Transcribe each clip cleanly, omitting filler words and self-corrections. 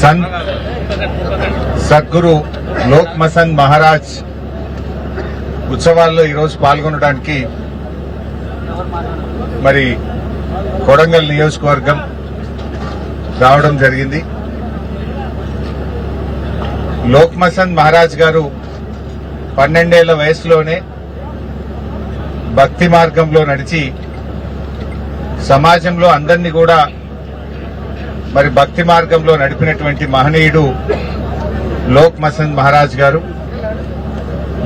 संत సద్గురు లోక్ మసంద్ మహారాజ్ ఉత్సవాల్లో ఈరోజు పాల్గొనడానికి మరి కొడంగల్ నియోజకవర్గం రావడం జరిగింది. లోక్ మసంద్ మహారాజ్ గారు 12 ఏళ్ల వయసులోనే భక్తి మార్గంలో నడిచి సమాజంలో అందరినీ కూడా మరి భక్తి మార్గంలో నడిపినటువంటి మహనీయుడు లోక్ మసంద్ మహారాజ్ గారు.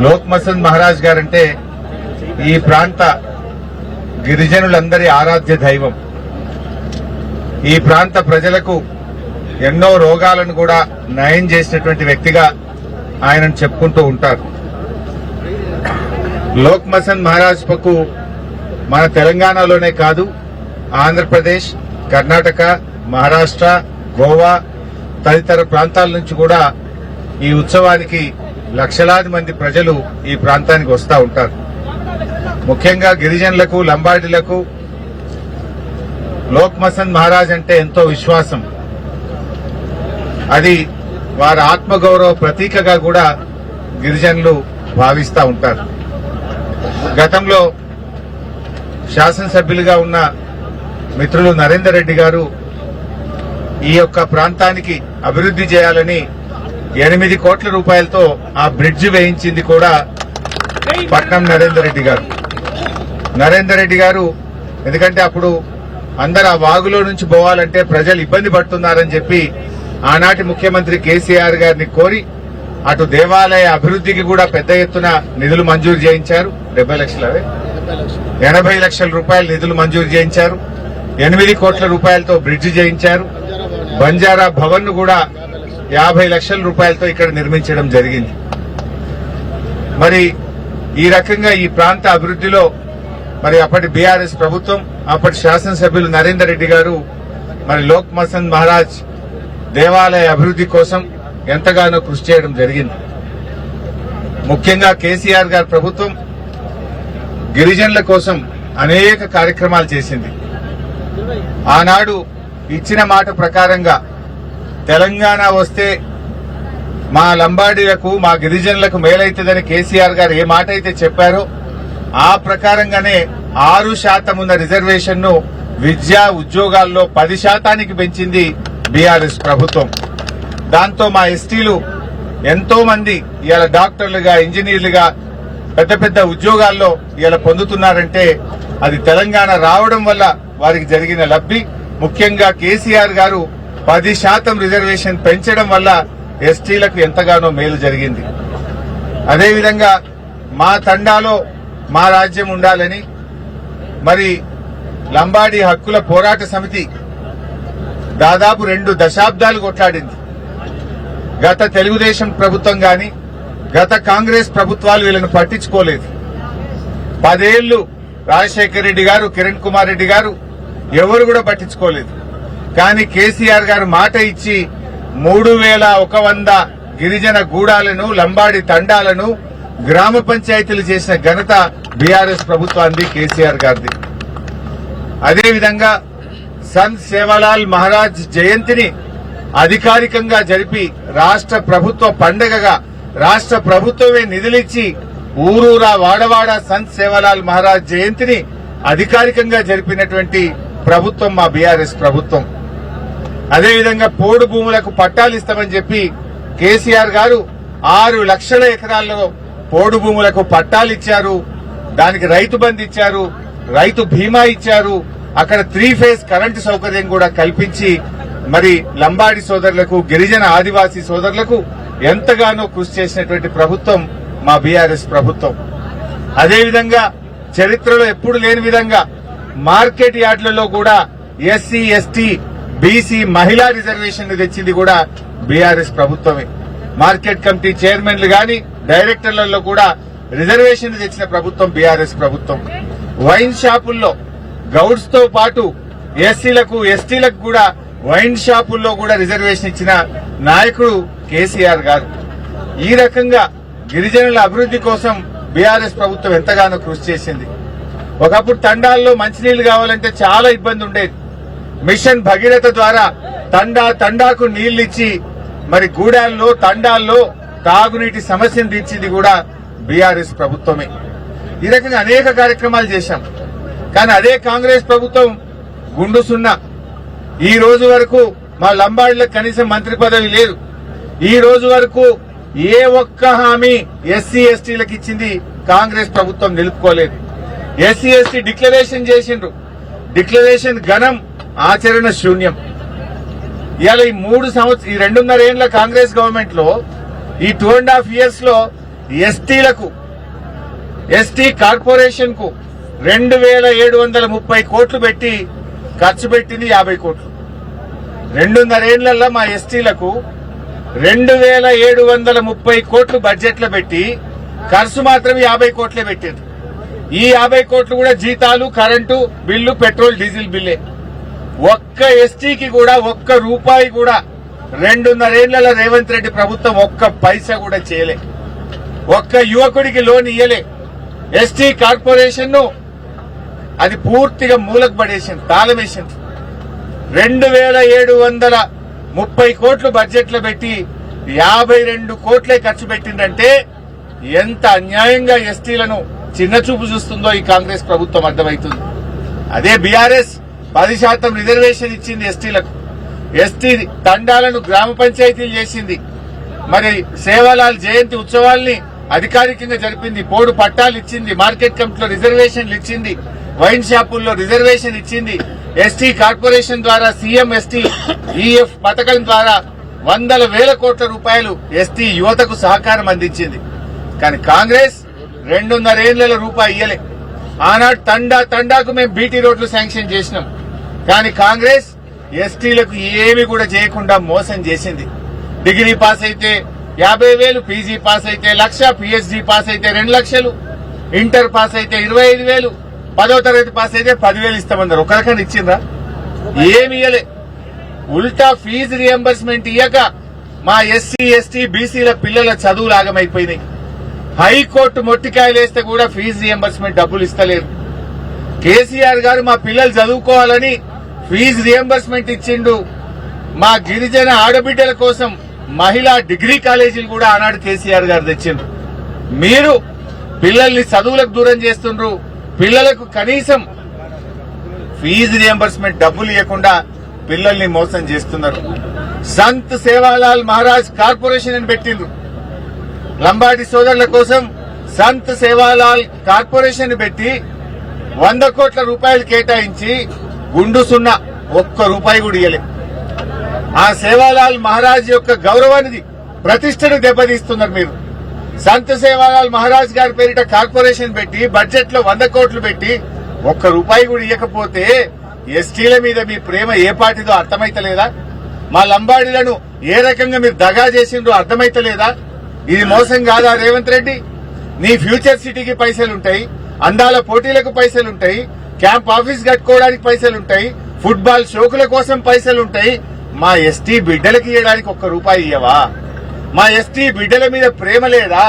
లోక్ మసంద్ మహారాజ్ గారంటే ఈ ప్రాంత గిరిజనులందరి ఆరాధ్య దైవం. ఈ ప్రాంత ప్రజలకు ఎన్నో రోగాలను కూడా నయం చేసినటువంటి వ్యక్తిగా ఆయనను చెప్పుకుంటూ ఉంటారు. లోక్ మసంద్ మహారాజ్ పకు మన తెలంగాణలోనే కాదు, ఆంధ్రప్రదేశ్, కర్ణాటక, మహారాష్ట్ర, గోవా తదితర ప్రాంతాల నుంచి కూడా ఈ ఉత్సవానికి లక్షలాది మంది ప్రజలు ఈ ప్రాంతానికి వస్తూ ఉంటారు. ముఖ్యంగా గిరిజనులకు, లంబాడీలకు లోక్ మసంద్ మహారాజ్ అంటే ఎంతో విశ్వాసం. అది వారి ఆత్మగౌరవ ప్రతీకగా కూడా గిరిజనులు భావిస్తూ ఉంటారు. గతంలో శాసనసభ్యులుగా ఉన్న మిత్రులు నరేందర్ రెడ్డి గారు ఈ యొక్క ప్రాంతానికి అభివృద్ది చేయాలని 8 కోట్ల రూపాయలతో ఆ బ్రిడ్జ్ వేయించింది కూడా పట్నం నరేందర్ రెడ్డి గారు. నరేందర్ రెడ్డి గారు ఎందుకంటే అప్పుడు అందరు ఆ వాగులో నుంచి పోవాలంటే ప్రజలు ఇబ్బంది పడుతున్నారని చెప్పి ఆనాటి ముఖ్యమంత్రి కేసీఆర్ గారిని కోరి అటు దేవాలయ అభివృద్దికి కూడా పెద్ద ఎత్తున నిధులు మంజూరు చేయించారు. 80 లక్షల రూపాయలు నిధులు మంజూరు చేయించారు. 8 కోట్ల రూపాయలతో బ్రిడ్జ్ చేయించారు. బంజారా భవన్ ను కూడా 50 లక్షల రూపాయలతో ఇక్కడ నిర్మించడం జరిగింది. మరి ఈ రకంగా ఈ ప్రాంత అభివృద్దిలో మరి అప్పటి బీఆర్ఎస్ ప్రభుత్వం, అప్పటి శాసనసభ్యులు నరేందర్ రెడ్డి గారు మరి లోక్ మసంద్ మహారాజ్ దేవాలయ అభివృద్ది కోసం ఎంతగానో కృషి చేయడం జరిగింది. ముఖ్యంగా కేసీఆర్ గారి ప్రభుత్వం గిరిజనుల కోసం అనేక కార్యక్రమాలు చేసింది. ఆనాడు ఇచ్చిన మాట ప్రకారంగా తెలంగాణ వస్తే మా లంబాడీలకు, మా గిరిజనులకు మేలైతుందని కేసీఆర్ గారు ఏ మాట అయితే చెప్పారో ఆ ప్రకారంగానే 6% ఉన్న రిజర్వేషన్ ను విద్యా ఉద్యోగాల్లో 10% పెంచింది బీఆర్ఎస్ ప్రభుత్వం. దాంతో మా ఎస్టీలు ఎంతో మంది ఇవాళ డాక్టర్లుగా, ఇంజనీర్లుగా పెద్ద పెద్ద ఉద్యోగాల్లో ఇవాళ పొందుతున్నారంటే అది తెలంగాణ రావడం వల్ల వారికి జరిగిన లబ్ధి. ముఖ్యంగా కేసీఆర్ గారు 10% రిజర్వేషన్ పెంచడం వల్ల ఎస్టీలకు ఎంతగానో మేలు జరిగింది. అదేవిధంగా మా తండాలో మా రాజ్యం ఉండాలని మరి లంబాడీ హక్కుల పోరాట సమితి దాదాపు 2 దశాబ్దాలు కొట్లాడింది. గత తెలుగుదేశం ప్రభుత్వం గాని, గత కాంగ్రెస్ ప్రభుత్వాలు వీళ్ళను పట్టించుకోలేదు. 10 ఏళ్లు రాజశేఖర రెడ్డి గారు, కిరణ్ కుమార్ రెడ్డి గారు ఎవరు కూడా పట్టించుకోలేదు. కానీ కేసీఆర్ గారు మాట ఇచ్చి 3100 గిరిజన గూడాలను, లంబాడి తండాలను గ్రామ పంచాయతీలు చేసిన ఘనత బీఆర్ఎస్ ప్రభుత్వాన్ని, కేసీఆర్ గారిది. అదేవిధంగా సంత్ సేవాలాల్ మహారాజ్ జయంతిని అధికారికంగా జరిపి రాష్ట్ర ప్రభుత్వ పండగగా రాష్ట్ర ప్రభుత్వమే నిధులిచ్చి ఊరూరా వాడవాడ సంత్ సేవాలాల్ మహారాజ్ జయంతిని అధికారికంగా జరిపినటువంటి ప్రభుత్వం మా బీఆర్ఎస్ ప్రభుత్వం. అదేవిధంగా పోడు భూములకు పట్టాలిస్తామని చెప్పి కేసీఆర్ గారు 6 లక్షల ఎకరాల్లో పోడు భూములకు పట్టాలిచ్చారు. దానికి రైతు బంధు ఇచ్చారు, రైతు బీమా ఇచ్చారు. అక్కడ 3 ఫేజ్ కరెంటు సౌకర్యం కూడా కల్పించి మరి లంబాడి సోదరులకు, గిరిజన ఆదివాసీ సోదరులకు ఎంతగానో కృషి చేసినటువంటి ప్రభుత్వం మా బీఆర్ఎస్ ప్రభుత్వం. అదేవిధంగా చరిత్రలో ఎప్పుడు లేని విధంగా మార్కెట్ యార్డులలో కూడా ఎస్సీ, ఎస్టీ, బీసీ మహిళా రిజర్వేషన్ తెచ్చింది కూడా బీఆర్ఎస్ ప్రభుత్వమే. మార్కెట్ కమిటీ చైర్మన్లు గాని, డైరెక్టర్లలో కూడా రిజర్వేషన్ తెచ్చిన ప్రభుత్వం బీఆర్ఎస్ ప్రభుత్వం. వైన్ షాపుల్లో గౌడ్స్ తో పాటు ఎస్సీలకు, ఎస్టీలకు కూడా వైన్ షాపుల్లో కూడా రిజర్వేషన్ ఇచ్చిన నాయకుడు కేసీఆర్ గారు. ఈ రకంగా గిరిజనుల అభివృద్ది కోసం బీఆర్ఎస్ ప్రభుత్వం ఎంతగానో కృషి చేసింది. ఒకప్పుడు తండాల్లో మంచినీళ్లు కావాలంటే చాలా ఇబ్బంది ఉండేది. మిషన్ భగీరథ ద్వారా తండాకు నీళ్లిచ్చి మరి గూడాల్లో తండాల్లో తాగునీటి సమస్యను తీర్చింది కూడా బీఆర్ఎస్ ప్రభుత్వమే. ఈ రకంగా అనేక కార్యక్రమాలు చేశాం. కానీ అదే కాంగ్రెస్ ప్రభుత్వం గుండు సున్నా. ఈ రోజు వరకు మా లంబాడీలకు కనీసం మంత్రి పదవి లేదు. ఈ రోజు వరకు ఏ ఒక్క హామీ ఎస్సీ ఎస్టీలకు ఇచ్చింది కాంగ్రెస్ ప్రభుత్వం నిలుపుకోలేదు. ఎస్సీ ఎస్టీ డిక్లరేషన్ చేసిండ్రు. డిక్లరేషన్ ఘనం, ఆచరణ శూన్యం. ఇవాళ ఈ 2.5 ఏళ్ల కాంగ్రెస్ గవర్నమెంట్ లో ఈ 2.5 years లో ఎస్టీలకు, ఎస్టీ కార్పొరేషన్ కు 2,730 కోట్లు పెట్టి ఖర్చు పెట్టింది 50 కోట్లు. 2.5 ఏళ్లలో మా ఎస్టీలకు 2,730 కోట్లు బడ్జెట్ లో పెట్టి ఖర్చు మాత్రం 50 కోట్లే పెట్టింది. ఈ 50 కోట్లు కూడా జీతాలు, కరెంటు బిల్లు, పెట్రోల్ డీజిల్ బిల్లే. ఒక్క ఎస్టీకి కూడా ఒక్క రూపాయి కూడా 2.5 ఏళ్లలో రేవంత్ రెడ్డి ప్రభుత్వం ఒక్క పైసా కూడా చేయలే. ఒక్క యువకుడికి లోన్ ఇయ్యలే. ఎస్టీ కార్పొరేషన్ ను అది పూర్తిగా మూలకు పడేసింది, తాళం వేసింది. 2,730 కోట్లు బడ్జెట్ లో పెట్టి 52 కోట్లే ఖర్చు పెట్టిందంటే ఎంత అన్యాయంగా ఎస్టీలను చిన్నచూపు చూస్తుందో ఈ కాంగ్రెస్ ప్రభుత్వం అర్థమవుతుంది. అదే బీఆర్ఎస్ 10% రిజర్వేషన్ ఇచ్చింది ఎస్టీలకు. ఎస్టీ తండాలను గ్రామ పంచాయతీలు చేసింది. మరి సేవాలాల్ జయంతి ఉత్సవాల్ని అధికారికంగా జరిపింది. పోడు పట్టాలు ఇచ్చింది. మార్కెట్ కమిటీలో రిజర్వేషన్లు ఇచ్చింది. వైన్ షాపుల్లో రిజర్వేషన్ ఇచ్చింది. ఎస్టీ కార్పొరేషన్ ద్వారా సీఎం ఎస్టీ ఈఎఫ్ పథకం ద్వారా 100,000 కోట్ల రూపాయలు ఎస్టీ యువతకు సహకారం అందించింది. కానీ కాంగ్రెస్ 2.5 ఏళ్ల రూపాయి ఇయ్యలే. ఆనాడు తండాకు మేము బీటీ రోడ్లు శాంక్షన్ చేసినాం. కానీ కాంగ్రెస్ ఎస్టీలకు ఏమి కూడా చేయకుండా మోసం చేసింది. డిగ్రీ పాస్ అయితే 50,000, పీజీ పాస్ అయితే 1,00,000, పీహెచ్డీ పాస్ అయితే 2 లక్షలు, ఇంటర్ పాస్ అయితే 25,000, 10వ తరగతి పాస్ అయితే 10,000 ఇస్తామన్నారు. ఒకరికైనా ఇచ్చిందా? ఏమి ఇయ్యలే. ఉల్టా ఫీజు రియంబర్స్మెంట్ ఇయ్యక మా ఎస్సీ ఎస్టీ బీసీల పిల్లల చదువులు ఆగమైపోయినాయి. హైకోర్టు మొట్టికాయలేస్తే కూడా ఫీజు రియంబర్స్మెంట్ డబ్బులు ఇస్తలేరు. కేసీఆర్ గారు మా పిల్లలు చదువుకోవాలని ఫీజు రియంబర్స్మెంట్ ఇచ్చిండు. మా గిరిజన ఆడబిడ్డల కోసం మహిళా డిగ్రీ కాలేజీలు కూడా ఆనాడు కేసీఆర్ గారు తెచ్చిండ్రు. మీరు పిల్లల్ని చదువులకు దూరం చేస్తుండ్రు. పిల్లలకు కనీసం ఫీజు రియంబర్స్మెంట్ డబ్బులు ఇవ్వకుండా పిల్లల్ని మోసం చేస్తున్నారు. సంత్ సేవాలాల్ మహారాజ్ కార్పొరేషన్ అని పెట్టిండ్రు. లంబాడి సోదరుల కోసం సంత్ సేవాలాల్ కార్పొరేషన్ పెట్టి 100 కోట్ల రూపాయలు కేటాయించి గుండు సున్నా ఒక్క రూపాయి కూడా ఇయ్యలే. ఆ సేవాలాల్ మహారాజ్ యొక్క గౌరవానికి, ప్రతిష్టను దెబ్బతీస్తున్నారు మీరు. సంత్ సేవాలాల్ మహారాజ్ గారి పేరిట కార్పొరేషన్ పెట్టి బడ్జెట్ లో 100 కోట్లు పెట్టి ఒక్క రూపాయి కూడా ఇవ్వకపోతే ఎస్టీల మీద మీ ప్రేమ ఏ పాటిదో అర్థమైతలేదా? మా లంబాడీలను ఏ రకంగా మీరు దగా చేసిండ్రో అర్థమైతలేదా? ఇది మోసం కాదా రేవంత్ రెడ్డి? నీ ఫ్యూచర్ సిటీకి పైసలుంటాయి, అందాల పోటీలకు పైసలుంటాయి, క్యాంప్ ఆఫీస్ కట్టుకోవడానికి పైసలుంటాయి, ఫుట్బాల్ షోకుల కోసం పైసలుంటాయి. మా ఎస్టీ బిడ్డలకి ఇవ్వడానికి ఒక్క రూపాయి ఇయ్యవా? మా ఎస్టీ బిడ్డల మీద ప్రేమ లేదా?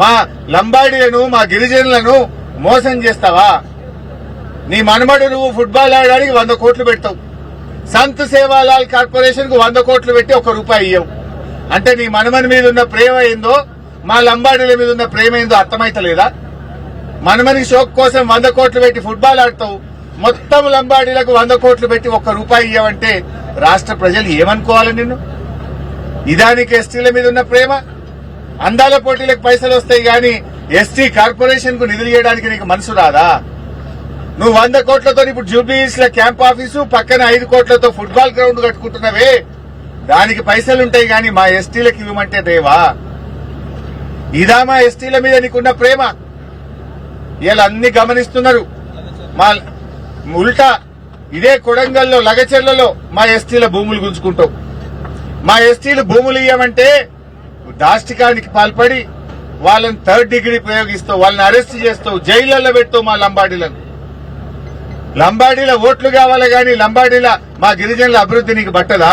మా లంబాడీలను, మా గిరిజనులను మోసం చేస్తావా? నీ మనమడు నువ్వు ఫుట్బాల్ ఆడడానికి 100 కోట్లు పెడతావు. సంత్ సేవాలాల్ కార్పొరేషన్ కు 100 కోట్లు పెట్టి ఒక్క రూపాయి ఇయ్యవు. అంటే నీ మనమని మీద ఉన్న ప్రేమ ఏందో, మా లంబాడీల మీద ఉన్న ప్రేమ ఏందో అర్థమైతలేదా? మనమని షోక్ కోసం 100 కోట్లు పెట్టి ఫుట్బాల్ ఆడతావు. మొత్తం లంబాడీలకు 100 కోట్లు పెట్టి ఒక్క రూపాయి ఇయ్యవంటే రాష్ట్ర ప్రజలు ఏమనుకోవాలి నిన్ను? ఇదానికి ఎస్టీల మీద ఉన్న ప్రేమ? అందాల పోటీలకు పైసలు వస్తాయి గాని ఎస్టీ కార్పొరేషన్ కు నిధులు ఇవ్వడానికి నీకు మనసు రాదా? నువ్వు 100 కోట్లతో ఇప్పుడు జూబ్లీహిల్స్ లో క్యాంప్ ఆఫీసు, పక్కన 5 కోట్లతో ఫుట్బాల్ గ్రౌండ్ కట్టుకుంటున్నావే, దానికి పైసలుంటాయి గాని మా ఎస్టీలకు ఇవ్వమంటే దేవా? ఇదా మా ఎస్టీల మీద నీకున్న ప్రేమ? ఇలా అన్ని గమనిస్తున్నారు. మా ఉల్టా ఇదే కొడంగల్లో, లగచెర్లలో మా ఎస్టీల భూములు గుంజుకుంటావు. మా ఎస్టీలు భూములు ఇవ్వమంటే దాష్టికానికి పాల్పడి వాళ్ళని 3rd డిగ్రీ ప్రయోగిస్తావు, వాళ్ళని అరెస్ట్ చేస్తావు, జైళ్లలో పెడతావు. మా లంబాడీల ఓట్లు కావాలి గాని లంబాడీల మా గిరిజనుల అభివృద్ధి నీకు పట్టదా?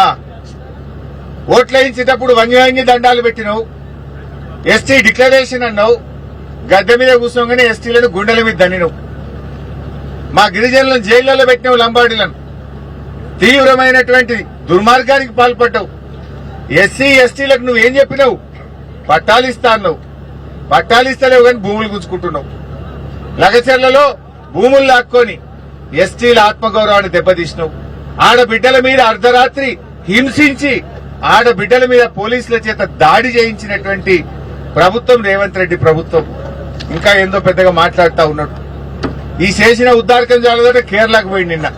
ఓట్లు వేయించేటప్పుడు వంగి దండాలు పెట్టినావు, ఎస్టీ డిక్లరేషన్ అన్నావు, గద్దె మీద కూర్చోగానే ఎస్టీలను గుండెల మీద దన్నినావు. మా గిరిజనులను జైళ్లలో పెట్టినావు, లంబాడీలను తీవ్రమైనటువంటి దుర్మార్గానికి పాల్పడ్డావు. ఎస్సీ ఎస్టీలకు నువ్వేం చెప్పినావు? పట్టాలిస్తా అన్నావు. పట్టాలిస్తలేవు కానీ భూములు గుంజుకుంటున్నావు. లగచర్లలో భూములు లాక్కొని ఎస్టీల ఆత్మగౌరవాన్ని దెబ్బతీసినావు. ఆడబిడ్డల మీద అర్ధరాత్రి హింసించి ఆడబిడ్డల మీద పోలీసుల చేత దాడి చేయించినటువంటి ప్రభుత్వం రేవంత్ రెడ్డి ప్రభుత్వం. ఇంకా ఏందో పెద్దగా మాట్లాడుతూ ఉన్నాడు. ఈ చేసిన ఉద్దారకం చాలదంటే కేరళకు పోయి నిన్న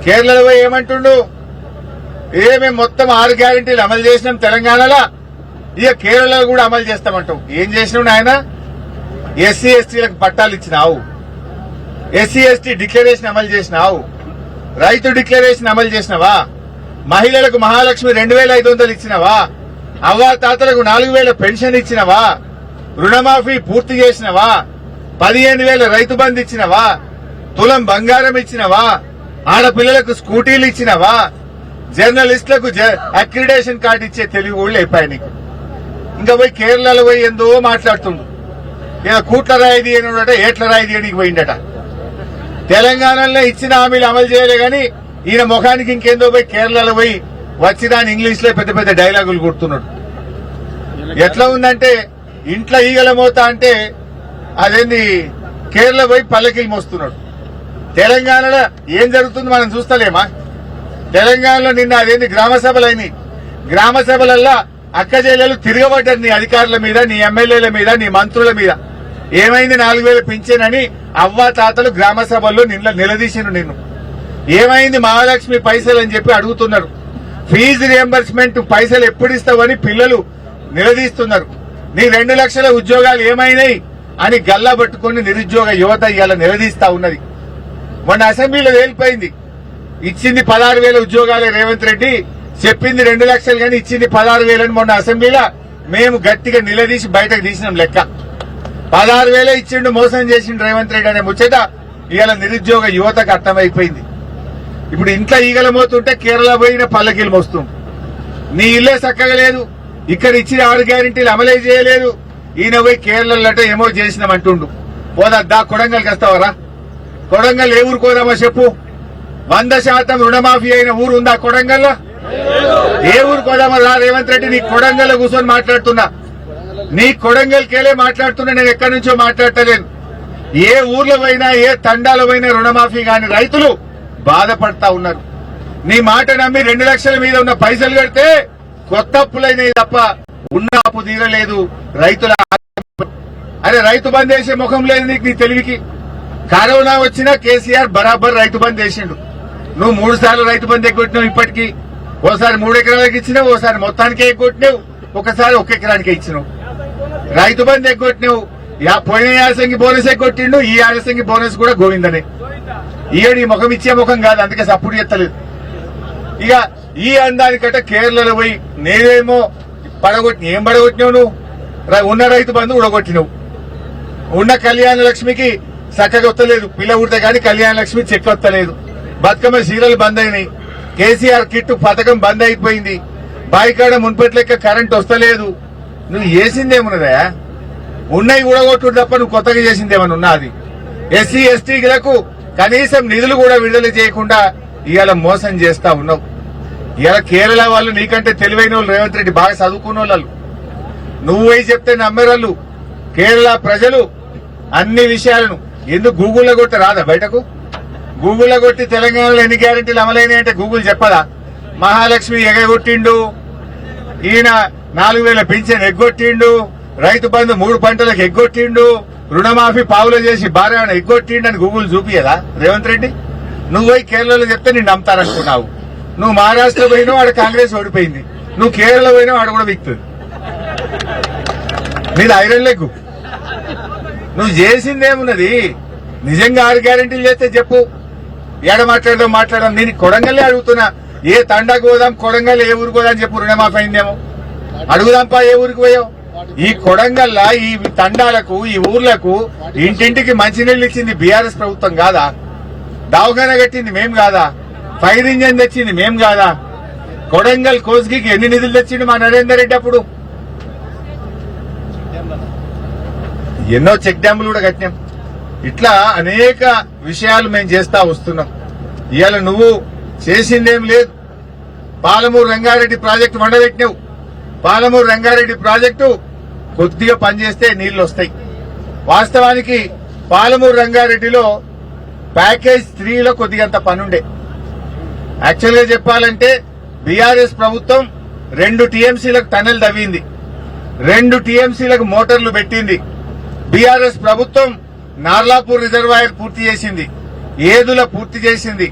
కేరళలో పోయి ఏమంటుండు? మేము మొత్తం 6 గ్యారెంటీలు అమలు చేసినాం తెలంగాణలో, ఇక కేరళలో కూడా అమలు చేస్తామంటావు. ఏం చేసినావు నాయన? ఎస్సీ ఎస్టీలకు పట్టాలు ఇచ్చినావు, ఎస్సీ ఎస్టీ డిక్లరేషన్ అమలు చేసినావు, రైతు డిక్లరేషన్ అమలు చేసినావా, మహిళలకు మహాలక్ష్మి 2500 ఇచ్చినావా, అవ్వా తాతలకు 4000 పెన్షన్ ఇచ్చినావా, రుణమాఫీ పూర్తి చేసినవా, 15,000 రైతు బంధు ఇచ్చినవా, తులం బంగారం ఇచ్చినవా, ఆడపిల్లలకు స్కూటీలు ఇచ్చినవా, జర్నలిస్టులకు అక్రిడేషన్ కార్డు ఇచ్చే తెలివి కూడా అయిపోయాయి నీకు. ఇంకా పోయి కేరళలో పోయి ఎందో మాట్లాడుతుండు. ఇలా కూట్ల రాయి తీయనుడట, ఏట్ల రాయి తీయడానికి పోయిండట. తెలంగాణలో ఇచ్చిన హామీలు అమలు చేయలే గాని ఈయన ముఖానికి ఇంకేందో పోయి కేరళలో పోయి వచ్చిదాని ఇంగ్లీష్ లో పెద్ద పెద్ద డైలాగులు కొడుతున్నాడు. ఎట్లా ఉందంటే ఇంట్లో ఈగల మోత అంటే అదేంది కేరళ పోయి పల్లకిలు మోస్తున్నాడు. తెలంగాణలో ఏం జరుగుతుంది మనం చూస్తలేమా? తెలంగాణలో నిన్న అదేంది గ్రామ సభలైనవి. గ్రామ సభలల్లా అక్కజేళ్లు తిరగబడ్డారు నీ అధికారుల మీద, నీ ఎమ్మెల్యేల మీద, నీ మంత్రుల మీద. ఏమైంది? 4,000 పింఛనని అవ్వా తాతలు గ్రామ సభల్లో నిలదీసిను నిన్ను. ఏమైంది మహాలక్ష్మి పైసలు అని చెప్పి అడుగుతున్నారు. ఫీజు రియంబర్స్మెంట్ పైసలు ఎప్పుడు ఇస్తావని పిల్లలు నిలదీస్తున్నారు. నీ 2 లక్షల ఉద్యోగాలు ఏమైనాయి అని గల్లా పట్టుకుని నిరుద్యోగ యువత ఇవాళ నిలదీస్తా ఉన్నది. మొన్న అసెంబ్లీలో తేలిపోయింది. ఇచ్చింది 16,000 ఉద్యోగాలే రేవంత్ రెడ్డి, చెప్పింది 2 లక్షలు కానీ ఇచ్చింది 16,000 అని మొన్న అసెంబ్లీలో మేము గట్టిగా నిలదీసి బయటకు తీసినాం లెక్క. 16,000 ఇచ్చిండు, మోసం చేసిండు రేవంత్ రెడ్డి అనే ముచ్చట ఇవాళ నిరుద్యోగ యువతకు అర్థమైపోయింది. ఇప్పుడు ఇంట్లో ఈగల మోతుంటే కేరళ పోయిన పల్లకీలు మోస్తుంది. నీ ఇల్లే చక్కగా లేదు, ఇక్కడ ఇచ్చిన 6 గ్యారెంటీలు అమలే చేయలేదు. ఈయన పోయి కేరళలో ఏమో చేసినామంటుండు. పోదా కొడంగల్కి వస్తావరా? కొడంగల్ ఏ ఊరు కోదామో చెప్పు. 100% రుణమాఫీ అయిన ఊరు ఉందా కొడంగల్లో? ఏ ఊరు కోదామో రా రేవంత్ రెడ్డి. నీ కొడంగల్లో కూర్చొని మాట్లాడుతున్నా, నీ కొడంగల్కేలే మాట్లాడుతున్నా, నేను ఎక్కడి నుంచో మాట్లాడతలేను. ఏ ఊర్లో పోయినా ఏ తండాలో పోయినా రుణమాఫీ కాని రైతులు బాధపడతా ఉన్నారు. నీ మాట నమ్మి 2 లక్షల మీద ఉన్న పైసలు కడితే కొత్త అప్పులైనవి తప్ప ఉన్న అప్పు తీరలేదు. రైతుల అరే రైతు బంద్ వేసే ముఖం లేదు నీకు, నీ తెలివికి. కరోనా వచ్చినా కేసీఆర్ బరాబర్ రైతు బంద్ వేసిండు. నువ్వు 3 సార్లు రైతు బంద్ ఎగ్గొట్టినావు. ఇప్పటికీ ఓసారి 3 ఎకరాలకు ఇచ్చినావు, ఓసారి మొత్తానికే ఎగ్గొట్టినావు, ఒకసారి 1 ఎకరానికే ఇచ్చినావు. రైతు బంద్ ఎగ్గొట్టినావు. పోయిన యాసంగి బోనస్ ఎగ్గొట్టిండు, ఈ యాసంగి బోనస్ కూడా గోవిందనే. ఈ ముఖం ఇచ్చే ముఖం కాదు, అందుకే సపోర్ట్ చేస్తలేదు. ఇక ఈ అందానికంటే కేరళలో పోయి నేనేమో ఏం పడగొట్టినావు నువ్వు? ఉన్న రైతు బంధు ఉడగొట్టినావు. ఉన్న కళ్యాణ లక్ష్మికి చక్కగా వస్తలేదు, పిల్ల ఉడితే కానీ కళ్యాణ లక్ష్మి చెక్ వస్తలేదు. బతుకమ్మ సీరియల్ బంద్ అయినాయి. కేసీఆర్ కిట్ పథకం బంద్ అయిపోయింది. బాయికాడ మున్పటి లెక్క కరెంట్ వస్తలేదు. నువ్వు చేసిందేమున్నదా? ఉన్నాయి ఉడగొట్టుడు తప్ప నువ్వు కొత్తగా చేసిందేమన్నా ఉన్నా? అది ఎస్సీ ఎస్టీలకు కనీసం నిధులు కూడా విడుదల చేయకుండా ఇవాళ మోసం చేస్తా ఉన్నావు. ఇవాళ కేరళ వాళ్ళు నీకంటే తెలివైన వాళ్ళు, రేవంత్ రెడ్డి బాగా చదువుకున్న వాళ్ళు. నువ్వు పోయి చెప్తే నమ్మేవాళ్ళు. కేరళ ప్రజలు అన్ని విషయాలను ఎందుకు గూగుల్లో కొట్టి రాదా బయటకు? గూగుల్లో కొట్టి తెలంగాణలో ఎన్ని గ్యారెంటీలు అమలైనాయి అంటే గూగుల్ చెప్పదా? మహాలక్ష్మి ఎగగొట్టిండు, ఈయన 4,000 పింఛన్ ఎగ్గొట్టిండు, రైతు బంధు 3 పంటలకు ఎగ్గొట్టిండు, రుణమాఫీ పావులో చేసి భార్య ఎగ్గొట్టిండు అని గూగుల్ చూపియదా రేవంత్ రెడ్డి? నువ్వు పోయి కేరళలో చెప్తే నిన్ను నమ్ముతారనుకున్నావు. నువ్వు మహారాష్ట్ర పోయినావు, ఆడ కాంగ్రెస్ ఓడిపోయింది. నువ్వు కేరళ పోయినావు, ఆడ కూడా విక్తుంది. నీది ఐరన్ లెగ్. నువ్వు చేసిందేమున్నది? నిజంగా 6 గ్యారెంటీలు చేస్తే చెప్పు. ఏడ మాట్లాడదాం. నేను కొడంగల్లే అడుగుతున్నా. ఏ తండాకు పోదాం, కొడంగల్ ఏ ఊరికి పోదాం చెప్పు. రుణమాఫీ అయిందేమో అడుగుదాంపా. ఏ ఊరికి పోయావు? ఈ కొడంగల్లా ఈ తండాలకు ఈ ఊర్లకు ఇంటింటికి మంచినీళ్ళు ఇచ్చింది బీఆర్ఎస్ ప్రభుత్వం కాదా? దవాఖానా కట్టింది మేం కాదా? ఫైర్ ఇంజన్ తెచ్చింది మేం కాదా? కొడంగల్ కోస్గికి ఎన్ని నిధులు తెచ్చిండు మా నరేందర్ రెడ్డి అప్పుడు? ఎన్నో చెక్ డ్యాములు కూడా కట్టినాం. ఇట్లా అనేక విషయాలు మేము చేస్తా వస్తున్నాం. ఇవాళ నువ్వు చేసిందేం లేదు. పాలమూరు రంగారెడ్డి ప్రాజెక్టు వండబెట్టినావు. పాలమూరు రంగారెడ్డి ప్రాజెక్టు కొద్దిగా పనిచేస్తే నీళ్లు వస్తాయి. వాస్తవానికి పాలమూరు రంగారెడ్డిలో ప్యాకేజ్ 3లో కొద్దిగంత పనుండే. యాక్చువల్ గా చెప్పాలంటే బీఆర్ఎస్ ప్రభుత్వం 2 టీఎంసీలకు టనెల్ తవ్వింది, 2 టీఎంసీలకు మోటార్లు పెట్టింది. బీఆర్ఎస్ ప్రభుత్వం నార్లాపూర్ రిజర్వాయర్ పూర్తి చేసింది, ఏదుల పూర్తి చేసింది,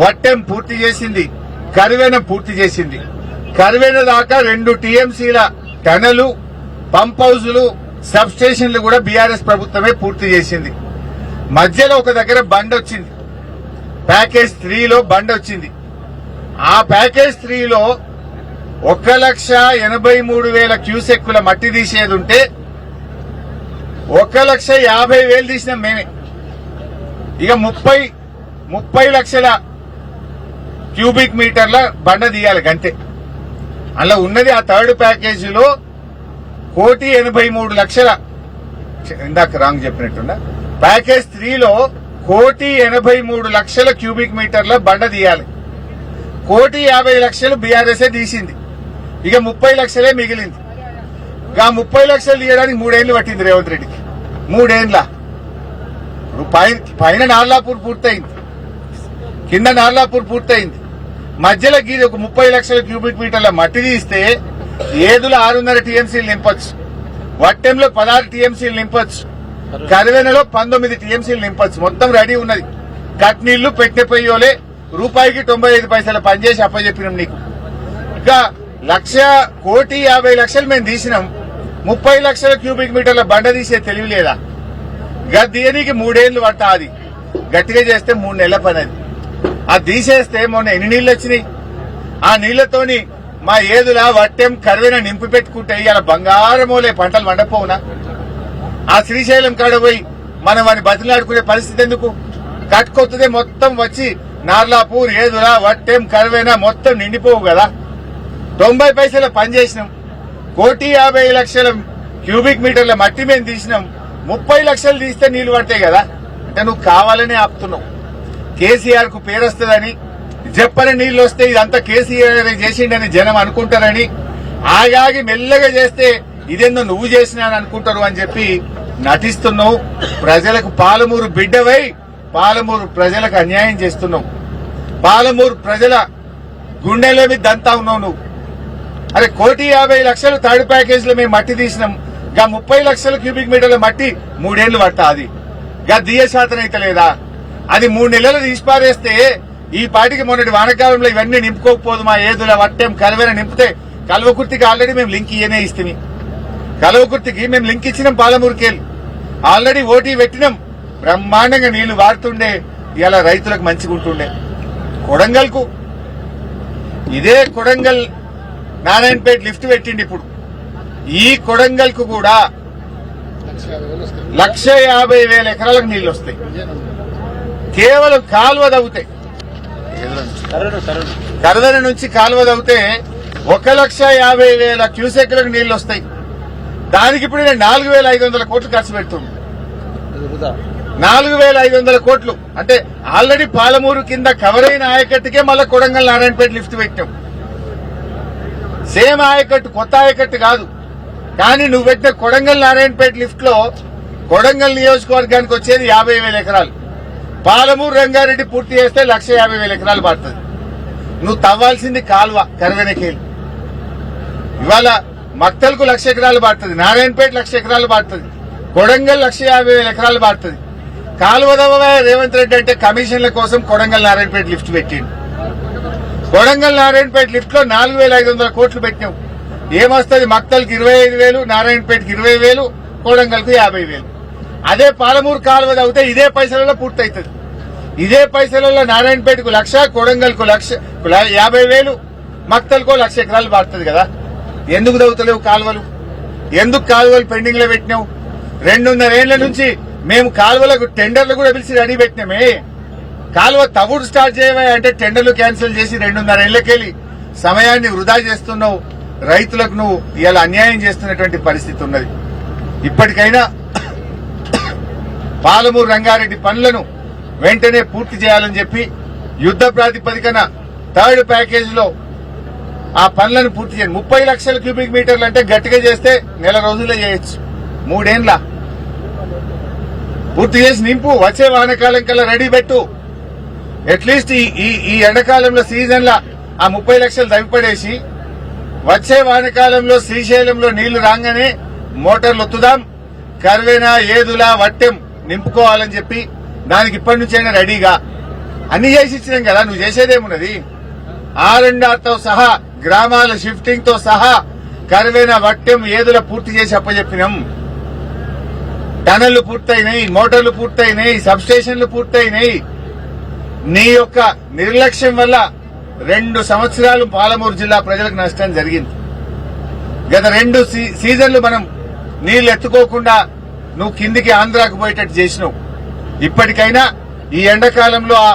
వట్టెం పూర్తి చేసింది, కరివెన పూర్తి చేసింది. కరివెన దాకా 2 టీఎంసీల టనలు, పంప్ హౌజులు, సబ్ స్టేషన్లు కూడా బీఆర్ఎస్ ప్రభుత్వమే పూర్తి చేసింది. మధ్యలో ఒక దగ్గర బండ్ వచ్చింది, ప్యాకేజ్ 3లో బండ్ వచ్చింది. ఆ ప్యాకేజ్ 3లో 1,83,000 క్యూసెక్కుల మట్టి తీసేది ఉంటే 1,50,000 తీసినాం మేమే. ఇక 30 లక్షల క్యూబిక్ మీటర్ల బండ తీయాలి గంతే. అలా ఉన్నది ఆ థర్డ్ ప్యాకేజీలో 1,83,00,000. ఇందాక రాంగ్ చెప్పినట్టున్నా. ప్యాకేజ్ 3లో 1,83,00,000 క్యూబిక్ మీటర్ల బండ తీయాలి. 1,50,00,000 బీఆర్ఎస్ఏ తీసింది. ఇక 30 లక్షలే మిగిలింది. ఇక 30 లక్షలు తీయడానికి 3 ఏళ్లు పట్టింది రేవంత్ రెడ్డికి. 3 ఏళ్ల పైన నార్లాపూర్ పూర్తయింది, కింద నార్లాపూర్ పూర్తయింది. మధ్యలో గీది ఒక 30 లక్షల క్యూబిక్ మీటర్ల మట్టి తీస్తే ఏదులో 6.5 టీఎంసీలు నింపొచ్చు, వట్టెంలో 16 టీఎంసీలు నింపొచ్చు, కరివెనలో 19 టీఎంసీలు నింపొచ్చు. మొత్తం రెడీ ఉన్నది. కట్ నీళ్లు పెట్టే పొయ్యోలే రూపాయికి 95 పైసలు పనిచేసి అప్పచెప్పినాం నీకు. ఇంకా 1,50,00,000 మేము తీసినాం. 30 లక్షల క్యూబిక్ మీటర్ల బండ తీసే తెలివి లేదా? దీనికి 3 ఏళ్లు పడతా. అది గట్టిగా చేస్తే 3 నెలల పని. అది తీసేస్తే మొన్న ఎన్ని నీళ్లు వచ్చినాయి? ఆ నీళ్లతోని మా ఏదులా వట్టెం కరివెన నింపి పెట్టుకుంటే ఇలా బంగారమోలే పంటలు వండపోవునా? ఆ శ్రీశైలం కాడ పోయి మనం వాడిని బతిలాడుకునే పరిస్థితి ఎందుకు? కట్టుకొత్తదే మొత్తం వచ్చి నార్లాపూర్ ఏదులా వట్టెం కరివెన మొత్తం నిండిపోవు కదా. 90 పైసల పని చేసినాం. 1,50,00,000 క్యూబిక్ మీటర్ల మట్టి మేము తీసినాం. 30 లక్షలు తీస్తే నీళ్లు పడతాయి కదా. అంటే నువ్వు కావాలనే ఆపుతున్నావు. కేసీఆర్ కు పేరు వస్తుందని, చెప్పని నీళ్లు వస్తే ఇదంతా కేసీఆర్ చేసిండని జనం అనుకుంటారని, ఆగాగి మెల్లగా చేస్తే ఇదేందో నువ్వు చేసినాని అనుకుంటారు అని చెప్పి నటిస్తున్నావు. ప్రజలకు పాలమూరు బిడ్డవై పాలమూరు ప్రజలకు అన్యాయం చేస్తున్నావు. పాలమూరు ప్రజల గుండెల మీద దంతా ఉన్నావు నువ్వు. అరే 1,50,00,000 థర్డ్ ప్యాకేజ్ లో మేము మట్టి తీసినాం. గా 30 లక్షల క్యూబిక్ మీటర్ల మట్టి 3 ఏళ్లు పడతా. అది గా దియ శాతం అయితే లేదా? అది 3 నెలలు తీసిపారేస్తే ఈ పాటికి మొన్నటి వానకాలంలో ఇవన్నీ నింపుకోకపోదు. మా ఏదుల వట్టెం కరివెన నింపితే కల్వకుర్తికి ఆల్రెడీ మేము లింక్ ఇస్తేమి. కల్వకుర్తికి మేము లింక్ ఇచ్చినాం. పాలమూరుకెళ్ళి ఆల్రెడీ ఓటీ పెట్టినాం. బ్రహ్మాండంగా నీళ్లు వాడుతుండే. ఇలా రైతులకు మంచిగా ఉంటుండే. కొడంగల్కు ఇదే కొడంగల్ నారాయణపేట లిఫ్ట్ పెట్టిండి. ఇప్పుడు ఈ కొడంగల్ కు కూడా 1,50,000 ఎకరాలకు నీళ్లు వస్తాయి. కేవలం కాలువ తవ్వుతాయి. కరదన నుంచి కాలువ తవ్వుతే 1,50,000 క్యూసెక్లకు నీళ్లు వస్తాయి. దానికి ఇప్పుడు నేను 4,500 కోట్లు ఖర్చు పెడుతుంది. 4,500 కోట్లు అంటే ఆల్రెడీ పాలమూరు కింద కవర్ అయిన ఆయకట్టుకే మళ్ళా కొడంగల్ నారాయణపేట లిఫ్ట్ పెట్టాం. సేమ్ ఆయకట్టు, కొత్త ఆయకట్టు కాదు. కానీ నువ్వు పెట్టిన కొడంగల్ నారాయణపేట లిఫ్ట్ లో కొడంగల్ నియోజకవర్గానికి వచ్చేది 50,000 ఎకరాలు. పాలమూరు రంగారెడ్డి పూర్తి చేస్తే 1,50,000 ఎకరాలు పడుతుంది. నువ్వు తవ్వాల్సింది కాల్వ కరివెనకేలి. ఇవాళ మక్తల్కు 1,00,000 ఎకరాలు పడుతుంది, నారాయణపేట 1,00,000 ఎకరాలు పడుతుంది, కొడంగల్ 1,50,000 ఎకరాలు పడుతుంది. కాలువ తవ్వవే రేవంత్ రెడ్డి అంటే కమిషన్ల కోసం కొడంగల్ నారాయణపేట లిఫ్ట్ పెట్టిండు. కొడంగల్ నారాయణపేట లిఫ్ట్ లో 4,500 కోట్లు పెట్టినాం. ఏమొస్తుంది? మక్తల్కి 25,000, నారాయణపేటకి 20,000, కొడంగల్కు 50,000. అదే పాలమూరు కాలువ తవ్వితే ఇదే పైసలలో పూర్తవుతుంది. ఇదే పైసలలో నారాయణపేటకు 1,00,000, కొడంగల్కు 50,000, మక్తల్కో 1,00,000 ఎకరాలు పడుతుంది కదా. ఎందుకు తవ్వుతలేవు కాలువలు? ఎందుకు కాలువలు పెండింగ్ లో పెట్టినావు? 2.5 ఏళ్ల నుంచి మేము కాలువలకు టెండర్లు కూడా పిలిచి రెడీ పెట్టినామే. కాలువ తవ్వుడు స్టార్ట్ చేయవా అంటే టెండర్లు క్యాన్సిల్ చేసి 2.5 ఏళ్లకెళ్లి సమయాన్ని వృధా చేస్తున్నావు. రైతులకు నువ్వు ఇలా అన్యాయం చేస్తున్నటువంటి పరిస్థితి ఉన్నది. ఇప్పటికైనా పాలమూరు రంగారెడ్డి పనులను వెంటనే పూర్తి చేయాలని చెప్పి యుద్ధ ప్రాతిపదికన థర్డ్ ప్యాకేజ్ లో ఆ పనులను పూర్తి చేయండి. 30 లక్షల క్యూబిక్ మీటర్లు అంటే గట్టిగా చేస్తే నెల రోజుల్లో చేయొచ్చు, 3 ఏళ్ల పూర్తి చేసి నింపు. వచ్చే వానకాలం కల్లా రెడీ పెట్టు. అట్లీస్ట్ ఈ ఎండాకాలంలో సీజన్ లా ఆ 30 లక్షలు తవ్విపడేసి వచ్చే వానకాలంలో శ్రీశైలంలో నీళ్లు రాగానే మోటార్లు ఒత్తుదాం, కర్వేనా ఏదులా వట్టెం నింపుకోవాలని చెప్పి దానికి ఇప్పటి నుంచైనా రెడీగా అన్ని చేసి ఇచ్చినాం కదా. నువ్వు చేసేదేమున్నది? R&Rతో సహా గ్రామాల షిఫ్టింగ్ తో సహా కర్వేనా వట్టెం ఏదుల పూర్తి చేసి అప్పచెప్పినాం. టనళ్లు పూర్తయినాయి, మోటార్లు పూర్తయినాయి, సబ్ స్టేషన్లు పూర్తయినాయి. నీ యొక్క నిర్లక్ష్యం వల్ల 2 సంవత్సరాలు పాలమూరు జిల్లా ప్రజలకు నష్టం జరిగింది. గత 2 సీజన్లు మనం నీళ్లు ఎత్తుకోకుండా నువ్వు కిందికి ఆంధ్రాకు పోయేటట్టు చేసినావు. ఇప్పటికైనా ఈ ఎండాకాలంలో ఆ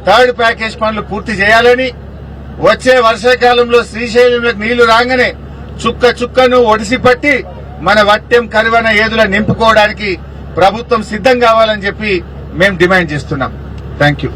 థర్డ్ ప్యాకేజ్ పనులు పూర్తి చేయాలని, వచ్చే వర్షాకాలంలో శ్రీశైలంలోకి నీళ్లు రాగానే చుక్క చుక్కను ఒడిసి పట్టి మన వట్టెం కరువన ఏదుల నింపుకోవడానికి ప్రభుత్వం సిద్ధం కావాలని చెప్పి మేము డిమాండ్ చేస్తున్నాం. Thank you.